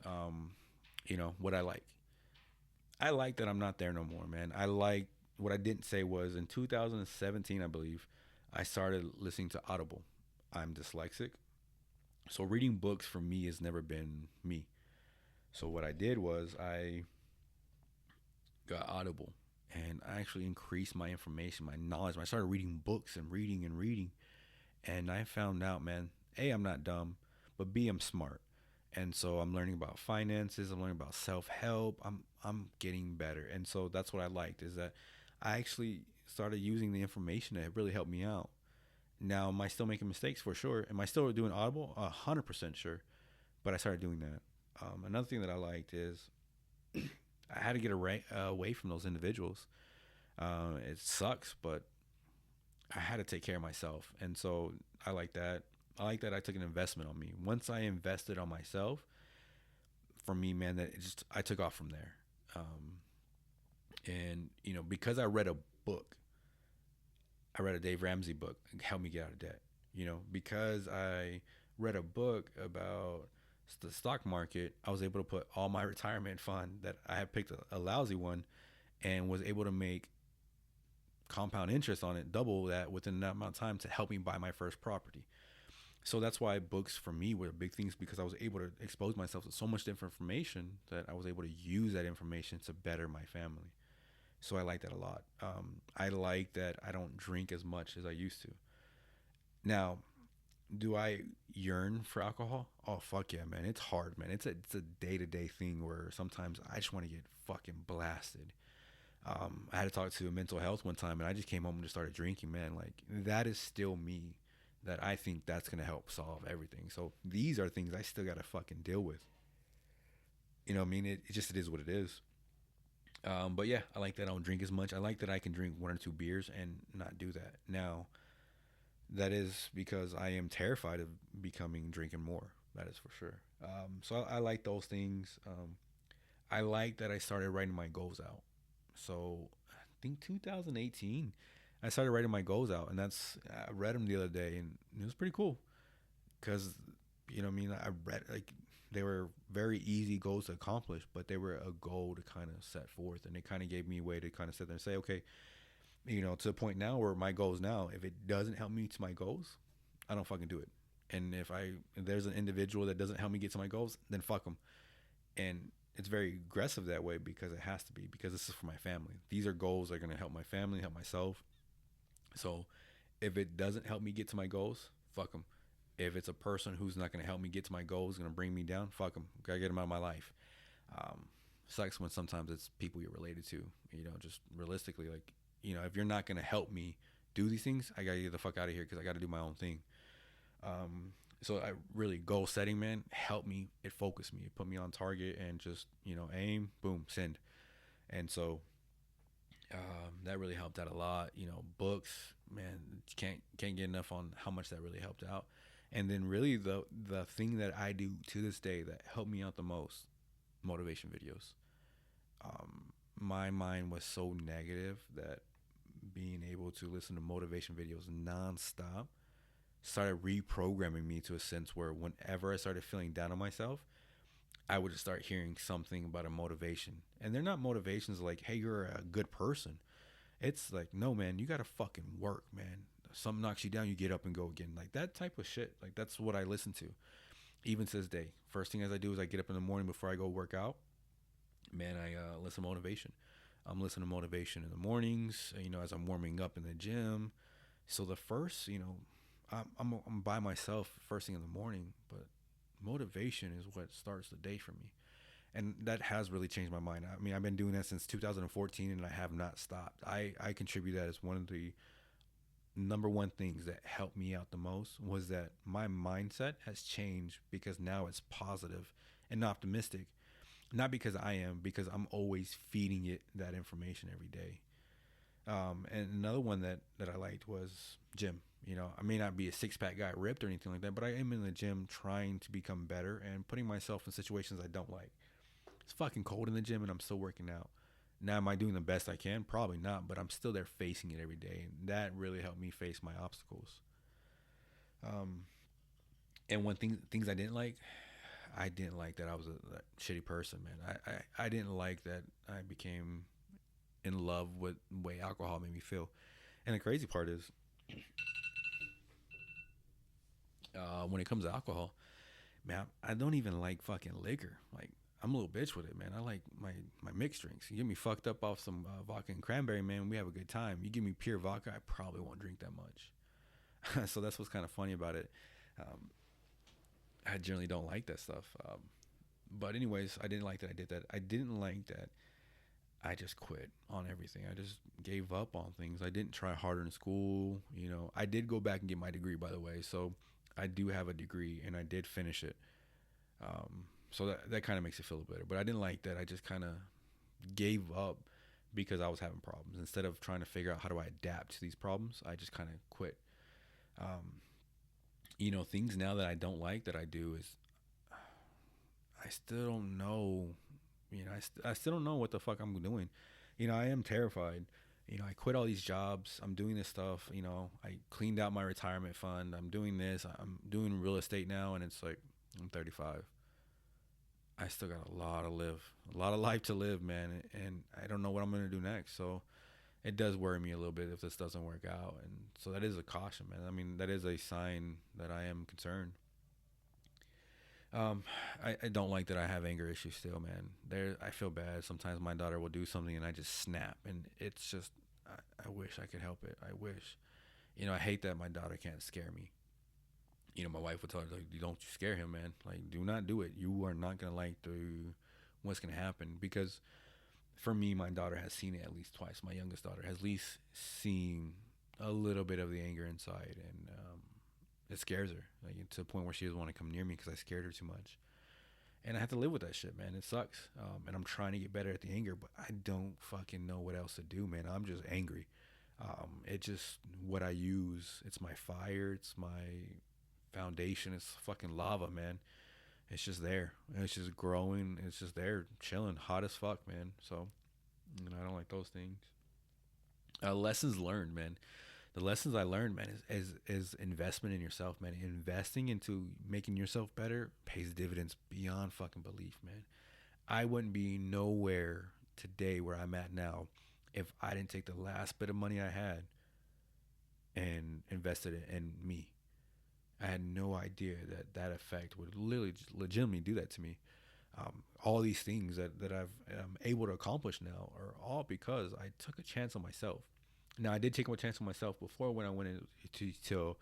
what I like. I like that I'm not there no more, man. I like, what I didn't say was, in 2017, I believe, I started listening to Audible. I'm dyslexic, so reading books for me has never been me. So what I did was I got Audible, and I actually increased my information, my knowledge. I started reading books and reading, And I found out, man, A, I'm not dumb, but B, I'm smart. And so I'm learning about finances, I'm learning about self-help. I'm getting better. And so that's what I liked, is that I actually started using the information that really helped me out. Now, am I still making mistakes? For sure. Am I still doing Audible? 100% sure. But I started doing that. Another thing that I liked is I had to get away from those individuals. It sucks, but I had to take care of myself. And so I like that. I like that I took an investment on me. Once I invested on myself, for me, man, that it just I took off from there. And because I read a book, I read a Dave Ramsey book, it helped me get out of debt. Because I read a book about the stock market, I was able to put all my retirement fund that I had picked a lousy one, and was able to make compound interest on it, double that within that amount of time, to help me buy my first property. So that's why books for me were big things, because I was able to expose myself to so much different information that I was able to use that information to better my family. So I like that a lot. I like that I don't drink as much as I used to. Now, do I yearn for alcohol? Oh fuck yeah, man! It's hard, man. It's a day to day thing where sometimes I just want to get fucking blasted. I had to talk to mental health one time, and I just came home and just started drinking. Man, like, that is still me. That I think that's gonna help solve everything. So these are things I still gotta fucking deal with. You know what I mean? It is what it is. But yeah, I like that I don't drink as much. I like that I can drink 1 or 2 beers and not do that. Now, that is because I am terrified of becoming drinking more. That is for sure. So I like those things. I like that I started writing my goals out. So I think 2018, I started writing my goals out, and I read them the other day, and it was pretty cool because what I mean, I read, like, they were very easy goals to accomplish, but they were a goal to kind of set forth, and it kind of gave me a way to kind of sit there and say, okay, to the point now where my goals now, if it doesn't help me to my goals, I don't fucking do it. And if there's an individual that doesn't help me get to my goals, then fuck them. And it's very aggressive that way, because it has to be, because this is for my family. These are goals that are going to help my family, help myself. So if it doesn't help me get to my goals, fuck them. If it's a person who's not going to help me get to my goals, going to bring me down, fuck them. Gotta get them out of my life. Um, Sucks when sometimes it's people you're related to. Just realistically, like, if you're not going to help me do these things, I gotta get the fuck out of here, because I got to do my own thing. So I really, goal setting, man, helped me. It focused me. It put me on target, and just aim, boom, send. And so that really helped out a lot. Books, man, can't get enough on how much that really helped out. And then really the thing that I do to this day that helped me out the most, motivation videos. My mind was so negative that being able to listen to motivation videos nonstop started reprogramming me to a sense where whenever I started feeling down on myself, I would just start hearing something about a motivation. And they're not motivations like, hey, you're a good person. It's like, no, man, you got to fucking work, man. Something knocks you down, you get up and go again. Like, that type of shit. Like, that's what I listen to. Even to this day. First thing as I do is I get up in the morning before I go work out. Man, I listen to motivation. I'm listening to motivation in the mornings, as I'm warming up in the gym. So the first, I'm by myself first thing in the morning, but motivation is what starts the day for me. And that has really changed my mind. I mean, I've been doing that since 2014, and I have not stopped. I contribute that as one of the number one things that helped me out the most, was that my mindset has changed, because now it's positive and optimistic. Not because I am, because I'm always feeding it that information every day. And another one that I liked was gym. I may not be a six-pack guy ripped or anything like that, but I am in the gym trying to become better and putting myself in situations I don't like. It's fucking cold in the gym, and I'm still working out. Now, am I doing the best I can? Probably not, but I'm still there facing it every day, and that really helped me face my obstacles. And one things I didn't like that I was a shitty person, man. I didn't like that I became in love with the way alcohol made me feel. And the crazy part is, when it comes to alcohol, man, I don't even like fucking liquor. Like, I'm a little bitch with it, man. I like my mixed drinks. You get me fucked up off some vodka and cranberry, man, we have a good time. You give me pure vodka, I probably won't drink that much. So that's what's kind of funny about it. Um, I generally don't like that stuff. But anyways, I didn't like that I did that. I didn't like that I just quit on everything. I just gave up on things. I didn't try harder in school. I did go back and get my degree, by the way. So I do have a degree and I did finish it. So that kind of makes it feel better. But I didn't like that. I just kind of gave up because I was having problems. Instead of trying to figure out how do I adapt to these problems, I just kind of quit. Um, things now that I don't like that I do is I still don't know. I still don't know what the fuck I'm doing. I am terrified. I quit all these jobs. I'm doing this stuff. I cleaned out my retirement fund. I'm doing this. I'm doing real estate now, and it's like I'm 35. I still got a lot of life to live, man, and I don't know what I'm gonna do next. So it does worry me a little bit if this doesn't work out, and so that is a caution, man. I mean, that is a sign that I am concerned. Um, I don't like that I have anger issues still, man. I feel bad. Sometimes my daughter will do something and I just snap, and it's just, I wish I could help it. I wish, I hate that my daughter can't scare me. My wife would tell her, like, you don't scare him, man. Like, do not do it. You are not gonna like what's gonna happen, because for me, my daughter has seen it at least twice. My youngest daughter has at least seen a little bit of the anger inside, and it scares her, like, to the point where she doesn't want to come near me because I scared her too much. And I have to live with that shit, man. It sucks. And I'm trying to get better at the anger, but I don't fucking know what else to do, man. I'm just angry. It's just what I use. It's my fire. It's my foundation. It's fucking lava, man. It's just there. It's just growing. It's just there, chilling, hot as fuck, man. So, I don't like those things. Lessons learned, man. The lessons I learned, man, is investment in yourself, man. Investing into making yourself better pays dividends beyond fucking belief, man. I wouldn't be nowhere today where I'm at now if I didn't take the last bit of money I had and invested it in me. I had no idea that effect would literally just legitimately do that to me. All these things that I'm able to accomplish now are all because I took a chance on myself. Now, I did take a chance on myself before when I went to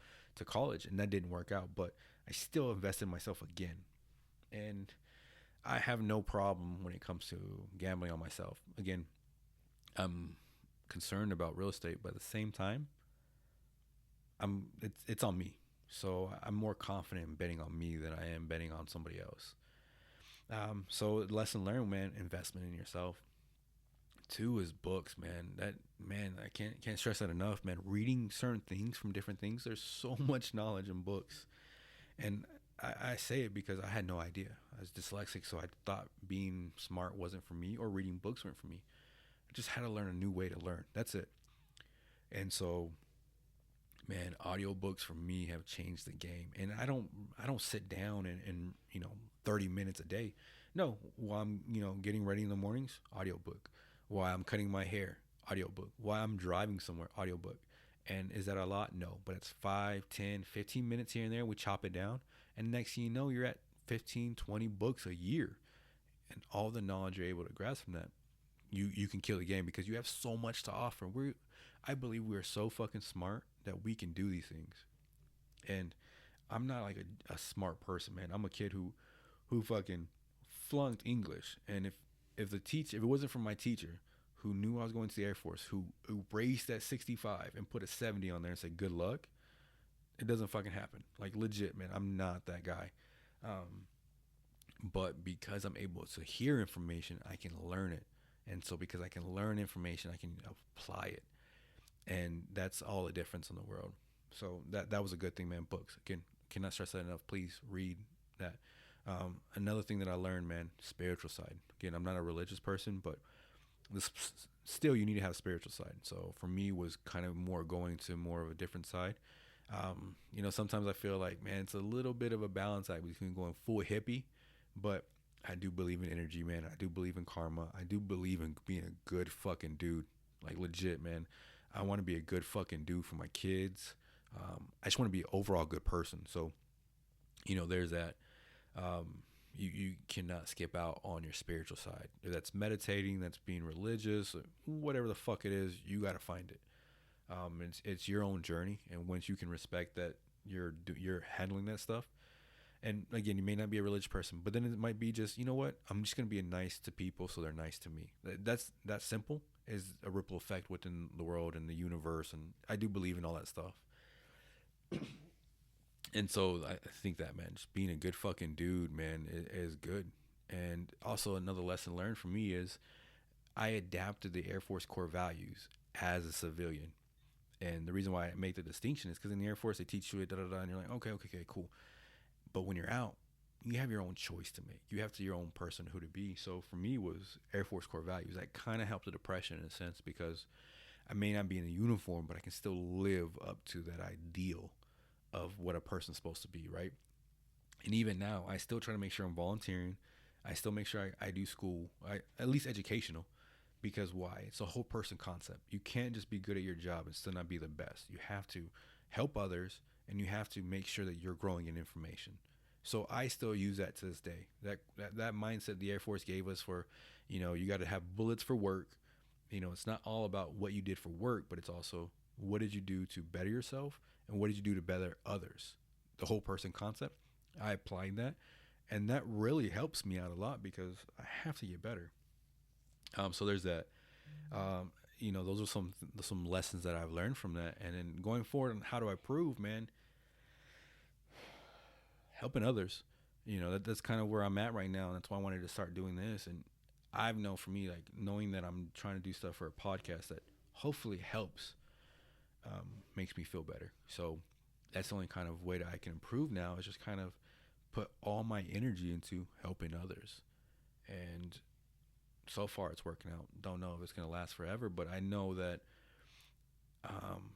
college, and that didn't work out, but I still invested in myself again. And I have no problem when it comes to gambling on myself. Again, I'm concerned about real estate, but at the same time, it's on me. So I'm more confident in betting on me than I am betting on somebody else. So lesson learned, man, investment in yourself. Two is books, man. I can't stress that enough, man. Reading certain things from different things. There's so much knowledge in books, and I say it because I had no idea. I was dyslexic, so I thought being smart wasn't for me, or reading books weren't for me. I just had to learn a new way to learn. That's it. And so, man, audiobooks for me have changed the game. And I don't sit down and 30 minutes a day. No, while I'm getting ready in the mornings, audiobook. While I'm cutting my hair, audiobook. While I'm driving somewhere, audiobook. And is that a lot? No, but it's 5, 10, 15 minutes here and there. We chop it down, and next thing you know, you're at 15, 20 books a year, and all the knowledge you're able to grasp from that, you can kill the game because you have so much to offer. I believe we're so fucking smart that we can do these things. And I'm not like a smart person, man. I'm a kid who fucking flunked English, and if it wasn't for my teacher who knew I was going to the Air Force, who raced at 65 and put a 70 on there and said good luck, it doesn't fucking happen. Like, legit, man. I'm not that guy. But because I'm able to hear information, I can learn it. And so because I can learn information, I can apply it. And that's all the difference in the world. So that was a good thing, man. Books. Again, cannot stress that enough. Please read that. Another thing that I learned, man, spiritual side. Again, I'm not a religious person, but still you need to have a spiritual side. So for me was kind of more going to more of a different side. Sometimes I feel like, man, it's a little bit of a balance act between going full hippie, but I do believe in energy, man. I do believe in karma. I do believe in being a good fucking dude. Like, legit, man. I want to be a good fucking dude for my kids. I just want to be an overall good person. So, there's that. You cannot skip out on your spiritual side. If that's meditating, that's being religious, whatever the fuck it is, you got to find it. It's your own journey, and once you can respect that you're handling that stuff. And again, you may not be a religious person, but then it might be just, you know what? I'm just gonna be nice to people, so they're nice to me. That's that simple is a ripple effect within the world and the universe, and I do believe in all that stuff. And so I think that, man, just being a good fucking dude, man, is good. And also another lesson learned for me is I adapted the Air Force core values as a civilian. And the reason why I make the distinction is because in the Air Force they teach you it, da da da, and you're like, okay, okay, okay, cool. But when you're out, you have your own choice to make. You have to your own person who to be. So for me, was Air Force core values. That kind of helped the depression in a sense because I may not be in a uniform, but I can still live up to that ideal of what a person's supposed to be, right? And even now, I still try to make sure I'm volunteering. I still make sure I do school, at least educational, because why? It's a whole person concept. You can't just be good at your job and still not be the best. You have to help others, and you have to make sure that you're growing in information. So I still use that to this day. That mindset the Air Force gave us for, you got to have bullets for work. It's not all about what you did for work, but it's also what did you do to better yourself and what did you do to better others. The whole person concept. I applied that, and that really helps me out a lot because I have to get better. So there's that. Those are some lessons that I've learned from that, and then going forward, on how do I prove, man? Helping others. That's kind of where I'm at right now, and that's why I wanted to start doing this. And I've known for me, like knowing that I'm trying to do stuff for a podcast that hopefully helps, makes me feel better. So that's the only kind of way that I can improve now is just kind of put all my energy into helping others. And so far it's working out. Don't know if it's going to last forever, but I know that um,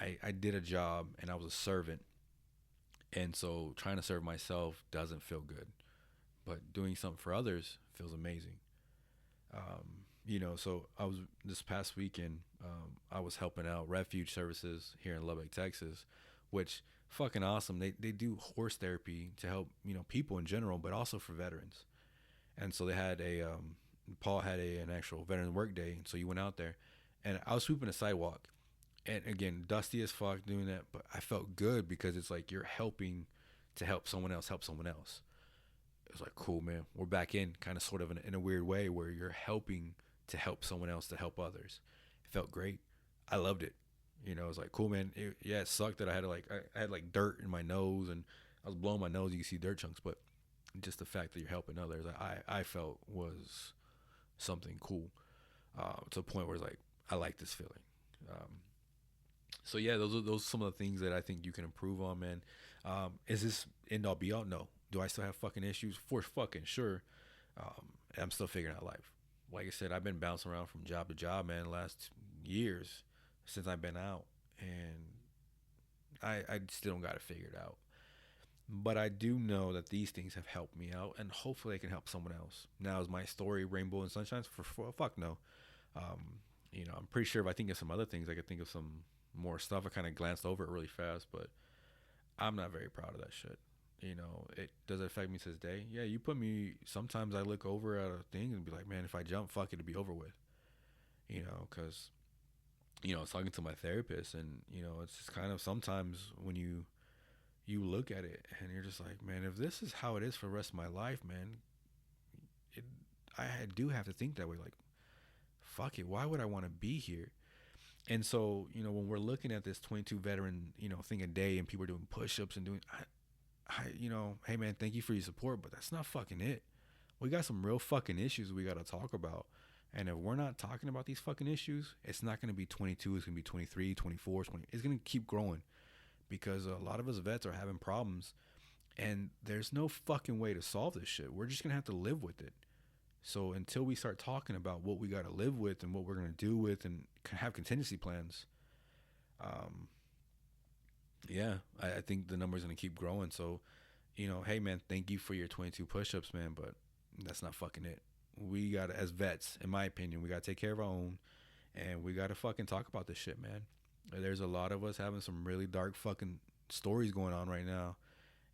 I did a job and I was a servant. And so trying to serve myself doesn't feel good, but doing something for others feels amazing. So I was this past weekend, I was helping out refuge services here in Lubbock, Texas, which fucking awesome. They do horse therapy to help, people in general, but also for veterans. And so they had Paul had an actual veteran work day. And so you went out there and I was sweeping the sidewalk and again, dusty as fuck doing that, but I felt good because it's like you're helping to help someone else help someone else. It was like, cool, man. We're back in kind of sort of in a weird way where you're helping to help someone else to help others. It felt great. I loved it. It was like, cool, man. It sucked that I had like dirt in my nose and I was blowing my nose. You can see dirt chunks, but just the fact that you're helping others, I felt was something cool to a point where it's like, I like this feeling. So yeah, those are some of the things that I think you can improve on, man. Is this end all be all? No. Do I still have fucking issues? For fucking sure. I'm still figuring out life. Like I said, I've been bouncing around from job to job, man, the last years since I've been out, and I still don't got it figured out. But I do know that these things have helped me out, and hopefully I can help someone else. Now, is my story rainbow and sunshine? For fuck no. I'm pretty sure if I think of some other things, I could think of some more stuff. I kind of glanced over it really fast, but I'm not very proud of that shit. It does it affect me to this day. Yeah, you put me. Sometimes I look over at a thing and be like, man, if I jump, fuck it, it'll be over with. Because I was talking to my therapist, and it's just kind of sometimes when you look at it and you're just like, man, if this is how it is for the rest of my life, man, it, I do have to think that way. Like, fuck it, why would I want to be here? And so, when we're looking at this 22 veteran, thing a day and people are doing push-ups and doing, hey man, thank you for your support, but that's not fucking it. We got some real fucking issues we got to talk about. And if we're not talking about these fucking issues, it's not going to be 22, it's going to be 23, 24, 20. It's going to keep growing because a lot of us vets are having problems and there's no fucking way to solve this shit. We're just going to have to live with it. So until we start talking about what we got to live with and what we're going to do with and have contingency plans, I think the number's going to keep growing. So, hey man, thank you for your 22 push-ups, man, but that's not fucking it. We got to, as vets, in my opinion, we got to take care of our own and we got to fucking talk about this shit, man. There's a lot of us having some really dark fucking stories going on right now.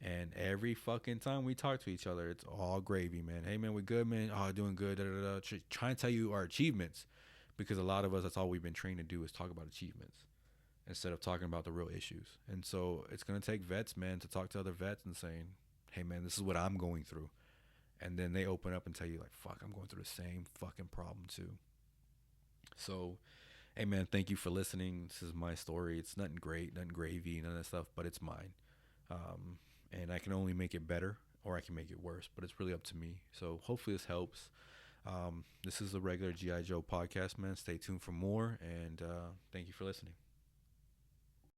And every fucking time we talk to each other, it's all gravy, man. Hey, man, we good, man. Oh, doing good. Da, da, da. Trying to tell you our achievements because a lot of us, that's all we've been trained to do is talk about achievements instead of talking about the real issues. And so it's going to take vets, man, to talk to other vets and saying, hey, man, this is what I'm going through. And then they open up and tell you, like, fuck, I'm going through the same fucking problem too. So, hey, man, thank you for listening. This is my story. It's nothing great, nothing gravy, none of that stuff, but it's mine. And I can only make it better or I can make it worse, but it's really up to me. So hopefully this helps. This is the regular G.I. Joe podcast, man. Stay tuned for more, and thank you for listening.